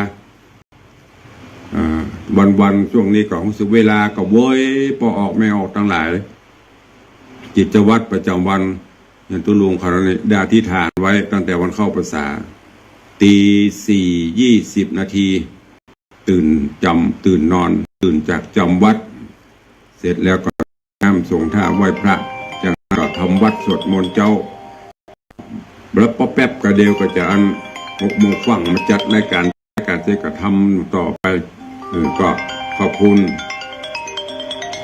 วันช่วงนี้ก็รู้สึกเวลาก็โว้ยพอออกไม่ออกตั้งหลายกิจวัตรประจำวันอย่างตุลุงเขาได้อธิษฐานไว้ตั้งแต่วันเข้าพรรษา04:20ตื่นนอนตื่นจากจำวัดเสร็จแล้วก็น้ำส่งท่าไหว้พระจากนั้นก็ทำวัดสวดมนต์เจ้าแล้วป๊อปแป๊บกระเดียวก็จะอัน6 โมงฝั่งมาจัดรายการเสร็จก็ทำต่อไปก็ขอบคุณ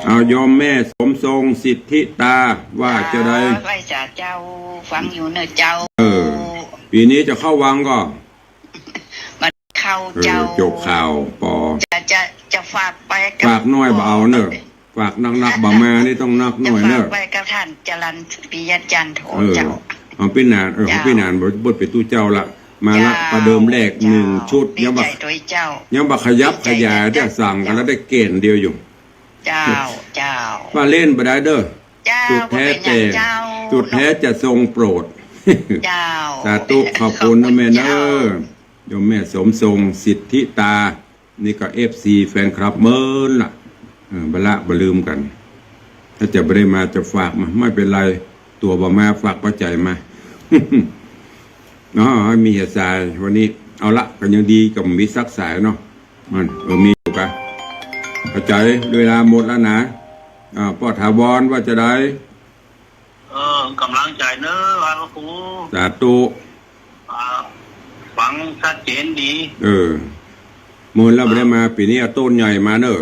เอายอมแม่สมทรงสิทธิตาว่าจะได้ไว้จากเจ้าฟังอยู่เนอะเจ้าปีนี้จะเข้าวังก็มันเข้าเจ้าจบข่าวปอจะฝากไปฝากน้อยเบาเนอะฝากนักบ่มานี่ต้องนักน้อยเนอะฝากไปกับท่านจรัญปิยจันทร์โถเจ้าของพี่นานพี่นานบทไปตู้เจ้าละมาละประเดิมแรก1 ชุดยังบักขยับขยายได้สั่งกันแล้วได้เกณฑ์เดียวอยู่เจ้าว่าเล่นไปได้เด้อจุดแท้แต่จุดแท้จะทรงโปรดสาธุขอบคุณนะแม่เนอะโยมแม่สมทรงสิทธิตานี่ก็ FC แฟนคลับเมินล่ะบลืมกันถ้าจะไม่ได้มาจะฝากมาไม่เป็นไรตัวบ่มาฝากปัจจัยมามีเหตุสายวันนี้เอาละกันยังดีกับมีสักสายเนาะมันมีอยู่กันเข้าใจเวลาหมดแล้วนะพ่อถาวรว่าจะได้กำลังใจเนอะว่าครูสาธุฟังชัดเจนดีมูลเราไม่ได้มาปีนี้ต้นใหญ่มาเนอะ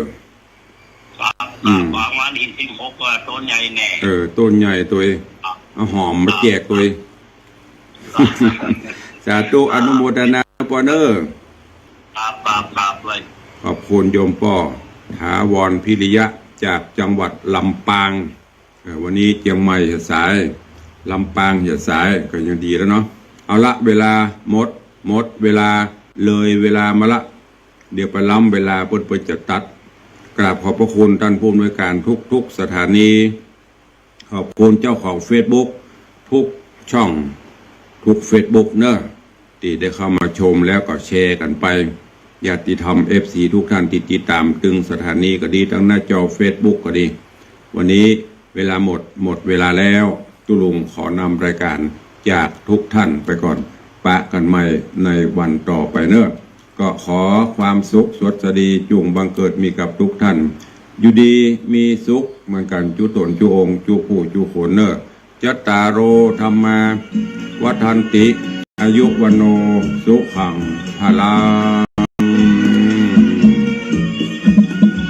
วางวันที่16ว่าต้นใหญ่แน่ต้นใหญ่ตัวเอาหอมมาแจกตัวสาธุอนุโมทนาปอเนอร์ครับเลยขอบคุณโยมป่อถาวรพิริยะจากจังหวัดลำปางวันนี้เชียงใหม่เหตุสายลำปางเหตุสายก็ยังดีแล้วเนาะเอาละเวลาหมดเวลาเลยเวลามาละเดี๋ยวไปล้ำเวลาเปิดจะตัดกราบขอบพระคุณท่านผู้อำนวยการทุกสถานีขอบคุณเจ้าของ Facebook ทุกช่องทุก Facebook เนอะที่ได้เข้ามาชมแล้วก็แชร์กันไปญาติธรรม FC ทุกท่านที่ติดตามตึงสถานีก็ดีทั้งหน้าจอ Facebook ก็ดีวันนี้เวลาหมดเวลาแล้วตุลุงขอนำรายการจากทุกท่านไปก่อนปะกันใหม่ในวันต่อไปเนอะก็ขอความสุขสวัสดีจุงบังเกิดมีกับทุกท่านอยู่ดีมีสุขเหมือนกันจุตนจุองจุผู้จุโขนเนอะจัตตารโอธรรมาวัฏันติอายุวโนสุขังพลา